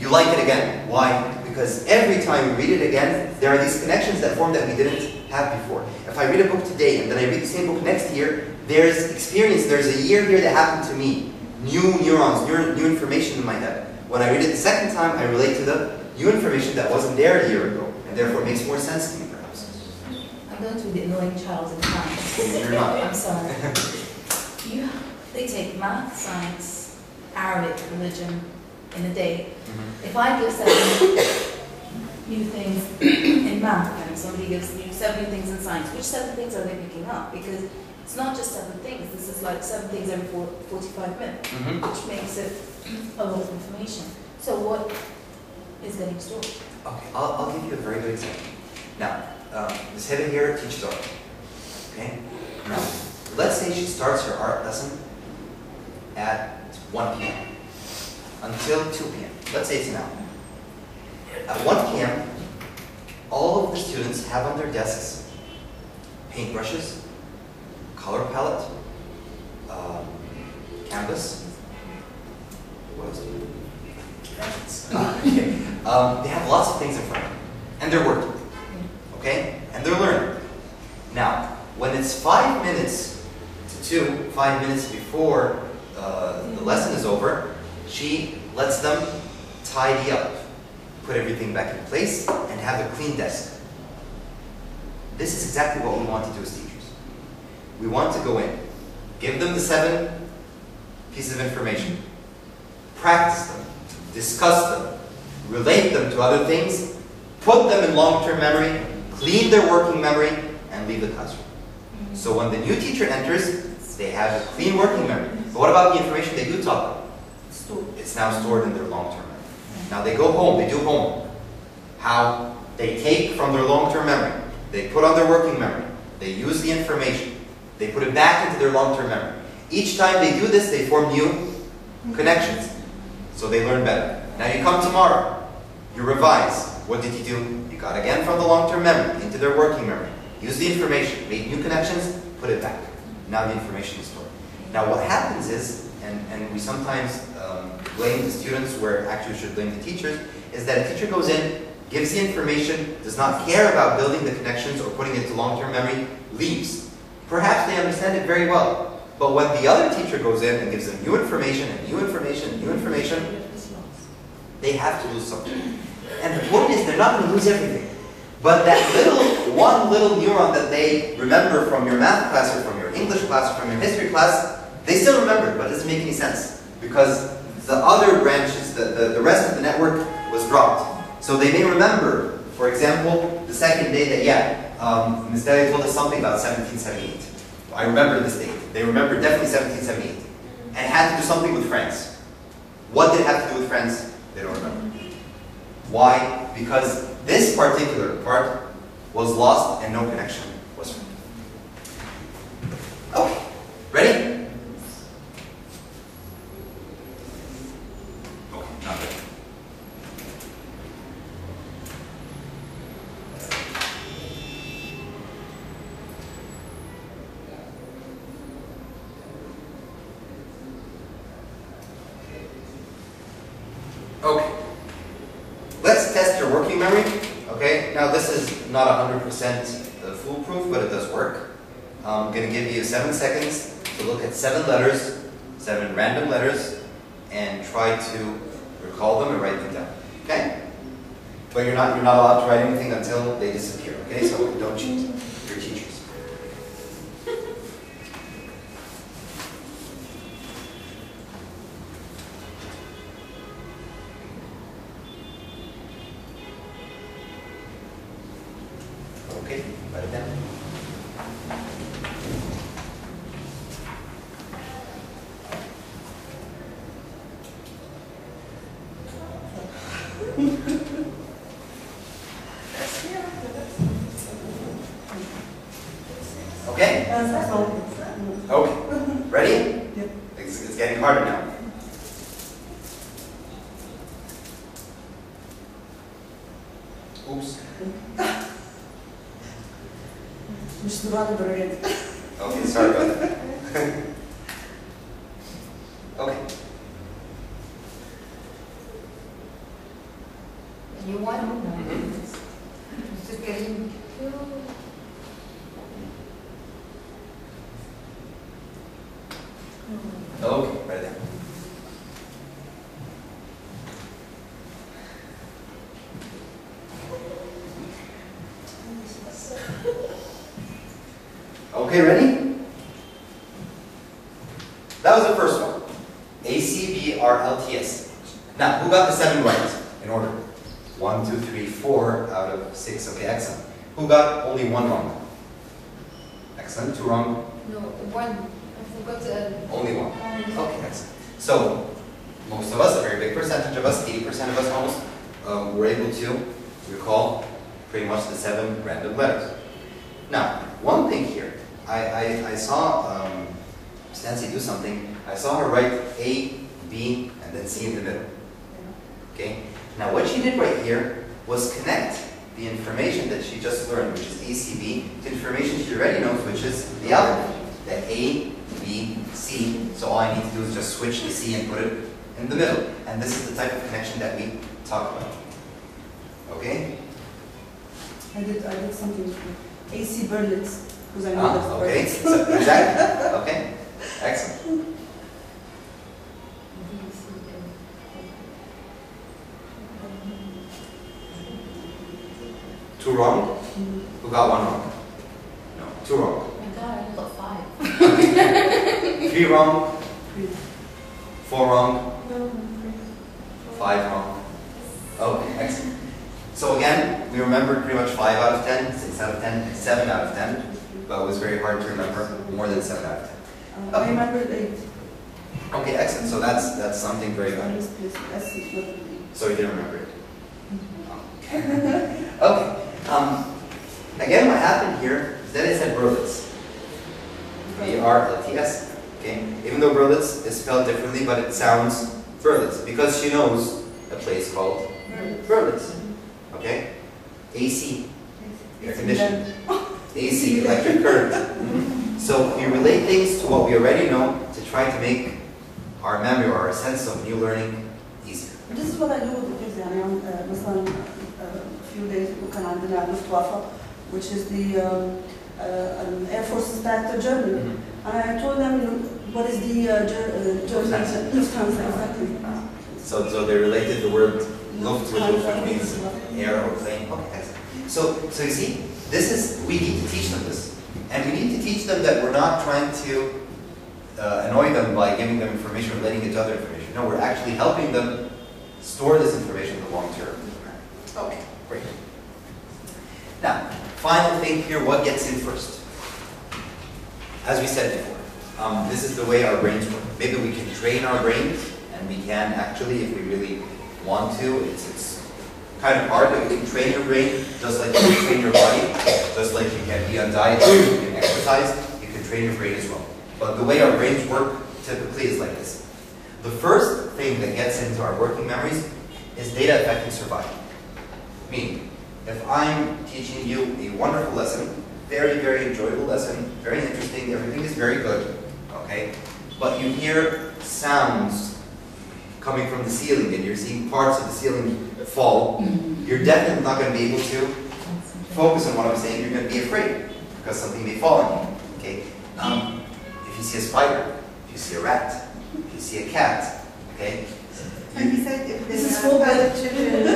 A: you like it again. Why? Because every time we read it again, there are these connections that form that we didn't have before. If I read a book today and then I read the same book next year, there's experience, there's a year here that happened to me. New neurons, new information in my head. When I read it the second time, I relate to the new information that wasn't there a year ago, and therefore it makes more sense to me, perhaps.
C: I'm going to be the annoying child in class.
A: You're not.
C: I'm sorry. They take math, science, Arabic, religion in a day. If I give 7 new things in math and somebody gives me 7 new things in science, which 7 things are they picking up? Because it's not just 7 things, this is like 7 things every 45 minutes, which makes it a lot of information. So what is getting stored?
A: Okay, I'll give you a very good example. Now, Ms. Heba here teaches art. Okay? Now, let's say she starts her art lesson at 1 p.m. until 2 p.m. Let's say it's an hour. At 1 p.m., all of the students have on their desks paintbrushes, color palette, canvas. What else do we do? They have lots of things in front of them, and they're working. Okay, and they're learning. Now, when it's 5 minutes to 2, 5 minutes before the lesson is over, she lets them tidy up, put everything back in place, and have a clean desk. This is exactly what we want to do as teachers. We want to go in, give them the 7 pieces of information, practice them, discuss them, relate them to other things, put them in long-term memory, clean their working memory, and leave the classroom. So when the new teacher enters, they have a clean working memory. But what about the information they do talk about? It's now stored in their long-term memory. Now they go home, they do homework. How? They take from their long-term memory, they put on their working memory, they use the information, they put it back into their long-term memory. Each time they do this, they form new connections. So they learn better. Now you come tomorrow, you revise. What did you do? You got again from the long-term memory into their working memory. Use the information, made new connections, put it back. Now the information is stored. Now what happens is, and we sometimes blame the students where actually we should blame the teachers, is that a teacher goes in, gives the information, does not care about building the connections or putting it to long-term memory, leaves. Perhaps they understand it very well, but when the other teacher goes in and gives them new information and new information and new information, they have to lose something. And the point is, they're not going to lose everything. But that one little neuron that they remember from your math class or from your English class or from your history class, they still remember it, but it doesn't make any sense. Because the other branches, the rest of the network was dropped. So they may remember, for example, the second day that, Ms. Deli told us something about 1778. I remember this date. They remember definitely 1778. And it had to do something with France. What did it have to do with France? They don't remember. Why? Because this particular part was lost and no connection was formed. Okay, ready? Okay, not ready. Okay. Let's test your working memory. Okay, now this is not 100% foolproof, but it does work. I'm going to give you 7 seconds to look at 7 letters, 7 random letters, and try to recall them and write them down. Okay? But you're not allowed to write anything until they disappear. Okay, so don't cheat. You're teachers. Okay, write it down. Okay? Okay. Ready?
B: Yep.
A: It's getting harder now. Oops.
B: مش تبغى الدرجات.
A: Okay, sorry about that. Okay.
E: You want?
A: Mhm.
E: Just getting.
A: Okay, right there. Okay, ready? That was the first one. ACBRLTS. Now, who got the 7 right in order? 1, 2, 3, 4 out of 6. Okay, excellent. Who got only 1 wrong? Excellent. 2 wrong?
E: No, one. I forgot to.
A: Only 1. Okay, excellent. So, most of us, a very big percentage of us, 80% of us almost, were able to recall pretty much the 7 random letters. Now, one thing here, I saw Stancy do something. I saw her write A, B, and then C in the middle. Okay? Now, what she did right here was connect the information that she just learned, which is ACB, to information she already knows, which is the alphabet. The A, B, C. So all I need to do is just switch the C and put it in the middle. And this is the type of connection that we talk about. Okay?
B: I did something with AC Berlitz, because I know that's
A: Okay,
B: Berlitz.
A: so, exactly. Okay, excellent. Two wrong? Who got 1 wrong? No, 2 wrong.
C: Oh my God, I got 5.
A: 3 wrong? 4 wrong? 5 wrong? Okay, excellent. So again, we remembered pretty much 5 out of 10, 6 out of 10, 7 out of 10, but it was very hard to remember more than 7 out of 10.
B: I remembered 8.
A: Okay, excellent. So that's something very good. So you didn't remember it? Okay. Okay. Again, what happened here is that it said Berlitz. B-R-L-T-S. Okay. Even though Berlitz is spelled differently, but it sounds Berlitz because she knows a place called Berlitz. Okay. AC, air conditioning. AC, electric current. So we relate things to what we already know to try to make our memory or our sense of new learning easier.
B: This is what I do with the kids. يعني مثلا a few days ago كان عندنا Luftwaffe, which is the Air Force back to Germany. And I told them, you know, what is the German Lufthansa exactly.
A: So they related the word Luft with Luft, which means air or plane. Okay, excellent. So you see, this is, we need to teach them this. And we need to teach them that we're not trying to annoy them by giving them information or letting it to other information. No, we're actually helping them store this information in the long term. Okay, great. Now, final thing here, what gets in first? As we said before, this is the way our brains work. Maybe we can train our brains, and we can actually, if we really want to. It's kind of hard, but you can train your brain just like you can train your body, just like you can be on diet, you can exercise, you can train your brain as well. But the way our brains work typically is like this. The first thing that gets into our working memories is data affecting survival. Meaning, if I'm teaching you a wonderful lesson, very, very enjoyable lesson, very interesting, everything is very good, okay? But you hear sounds coming from the ceiling and you're seeing parts of the ceiling fall, you're definitely not going to be able to focus on what I'm saying. You're going to be afraid because something may fall on you, okay? If you see a spider, if you see a rat, if you see a cat, okay?
D: And he said if
B: This is
D: there
B: for
D: are other
B: the-
D: children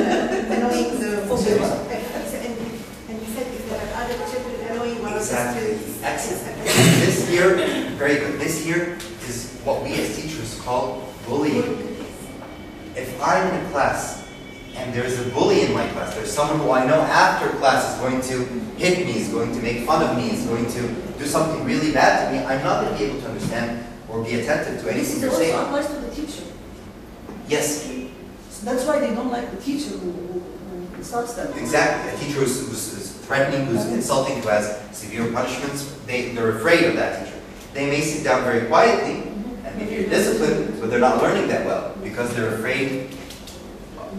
D: annoying the
B: Phobia.
D: and he said if there are other children annoying one of the
A: Exactly.
D: students.
A: Excellent. This here, very good. This here is what we as teachers call bullying. If I'm in a class and there's a bully in my class, there's someone who I know after class is going to hit me, is going to make fun of me, is going to do something really bad to me, I'm not going to be able to understand or be attentive to
B: This
A: anything
B: is
A: you're
B: also
A: saying.
B: applies to the teacher.
A: Yes,
B: So that's why they don't like the teacher who insults them.
A: exactly. A teacher who's threatening, who's insulting, who has severe punishments, they're afraid of that teacher. They may sit down very quietly and maybe you're disciplined, but they're not learning that well because they're afraid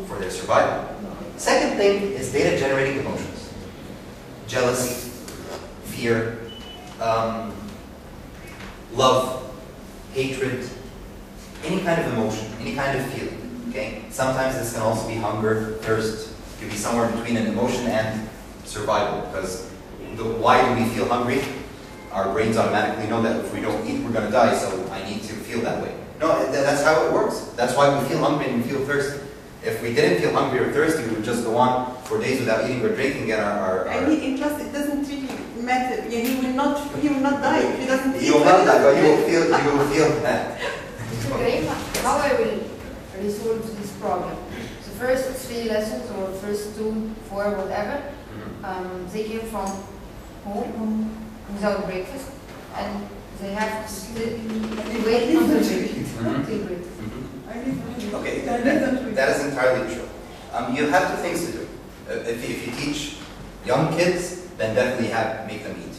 A: for their survival. Second thing is data generating emotions. Jealousy, fear, love, hatred, any kind of emotion, any kind of feeling. Okay? Sometimes this can also be hunger, thirst, could be somewhere between an emotion and survival, because why do we feel hungry? Our brains automatically know that if we don't eat, we're going to die, so I need to feel that way. No, that's how it works. That's why we feel hungry and we feel thirsty. If we didn't feel hungry or thirsty, we would just go on for days without eating or drinking, and
D: I mean, in class, it doesn't really matter. Yeah, he will not die if he doesn't eat.
A: You will not die, but you will feel that.
E: So Graham, how I will resolve this problem? The first 3 lessons or first 2, 4, whatever, they came from home without breakfast, and they have to still wait until breakfast.
A: Okay, that is entirely true. You have 2 things to do. If you teach young kids, then definitely make them eat.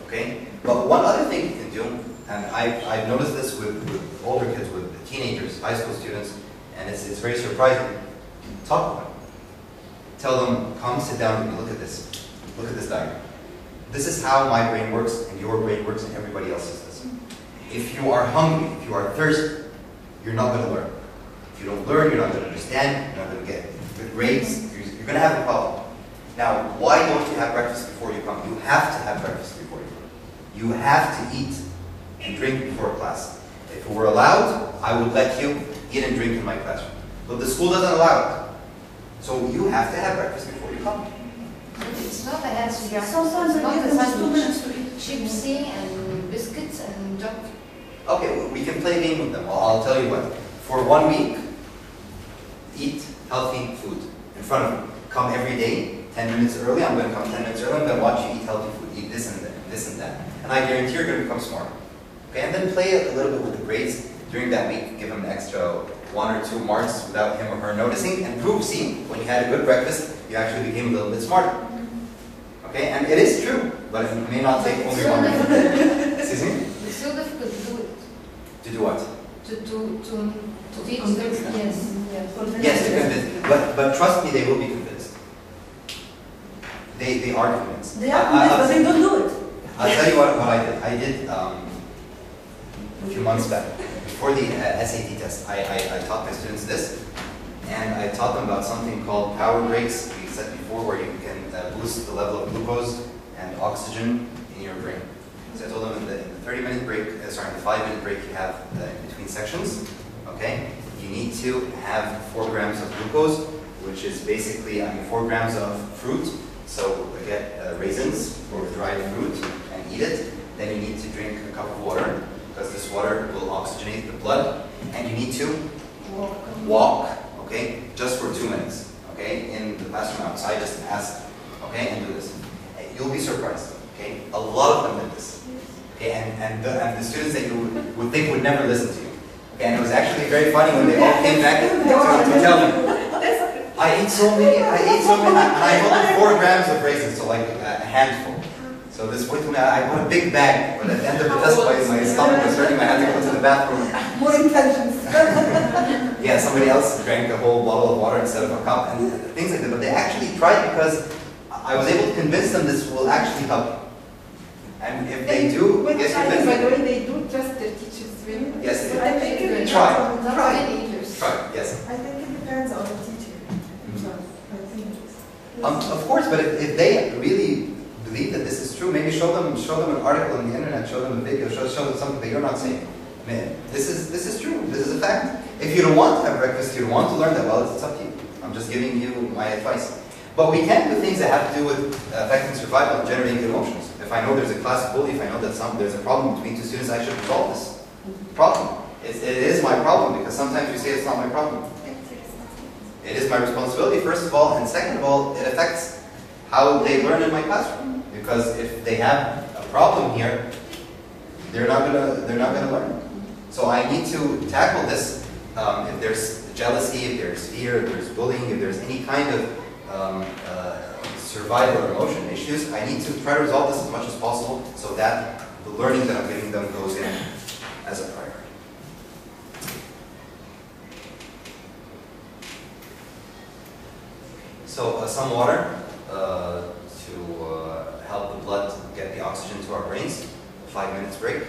A: Okay? But one other thing you can do, and I've noticed this with older kids, with teenagers, high school students, and it's very surprising. Talk to them. Tell them, come sit down and look at this. Look at this diagram. This is how my brain works, and your brain works, and everybody else's does. If you are hungry, if you are thirsty, you're not going to learn. If you don't learn, you're not going to understand, you're not going to get good grades, you're going to have a problem. Now, why don't you have breakfast before you come? You have to have breakfast before you come. You have to eat and drink before class. If it were allowed, I would let you eat and drink in my classroom. But the school doesn't allow it. So you have to have breakfast before you come.
E: It's not a healthy breakfast.
B: Sometimes
E: It's
B: I
E: not
B: give
E: a
B: them 2
E: sandwich.
B: minutes to eat.
E: Chipsy and biscuits and junk.
A: Okay, well, we can play a game with them. I'll tell you what. For 1 week, eat healthy food in front of you. Come every day, 10 minutes early. I'm going to come 10 minutes early. I'm going to watch you eat healthy food. Eat this and that, this and that. And I guarantee you're going to become smarter. Okay, and then play a little bit with the grades during that week. Give them an extra 1 or 2 marks without him or her noticing, and prove, see, when you had a good breakfast, you actually became a little bit smarter. Okay, and it is true, but it may not take only 1 week. Excuse me?
E: It's so difficult to do it.
A: To do what?
E: To teach them. Yes.
A: Yes, they're convinced. But trust me, they will be convinced. They are convinced.
B: They are convinced, but they don't do it.
A: I'll tell you what I did. I did a few months back, before the SAT test, I taught my students this, and I taught them about something called power breaks, we said before, where you can boost the level of glucose and oxygen in your brain. So I told them in the 30-minute break, in the 5-minute break you have in between sections, okay, you need to have 4 grams of glucose, which is basically 4 grams of fruit. So get raisins or dried fruit and eat it. Then you need to drink a cup of water, because this water will oxygenate the blood. And you need to walk, okay, just for 2 minutes, okay, in the classroom outside, just ask, okay, and do this. You'll be surprised, okay? A lot of them did this, okay, and the students that you would think would never listen to you. Okay, and it was actually very funny when they all came back to tell me, I ate so many, and I told them 4 grams of raisins, so like a handful. So this boy told me I bought a big bag, but at the end of the test, my stomach was hurting, I had to go to the bathroom.
B: More intentions.
A: Yeah, somebody else drank a whole bottle of water instead of a cup, and things like that. But they actually tried because I was able to convince them this will actually help. And if they do,
D: With
A: yes,
D: Chinese, by the way, they do trust their teachers, really.
A: Yes, they
D: But I think it
A: Try.
D: depends on
E: Not many eaters.
A: try, yes.
D: I think it depends on the teacher.
A: Of course, but if they really believe that this is true, maybe show them an article on the internet, show them a video, show them something that you're not saying. Man, this is true. This is a fact. If you don't want to have breakfast, you don't want to learn that well, it's up to you. I'm just giving you my advice. But we can do things that have to do with affecting survival and generating emotions. If I know there's a class bully, if I know that there's a problem between 2 students, I should resolve this problem. It is my problem, because sometimes you say it's not my problem. It is my responsibility, first of all, and second of all, it affects how they learn in my classroom. Because if they have a problem here, they're not gonna learn. So I need to tackle this. If there's jealousy, if there's fear, if there's bullying, if there's any kind of survival or emotion issues, I need to try to resolve this as much as possible so that the learning that I'm giving them goes in as a priority. So some water to help the blood get the oxygen to our brains. 5 minutes break.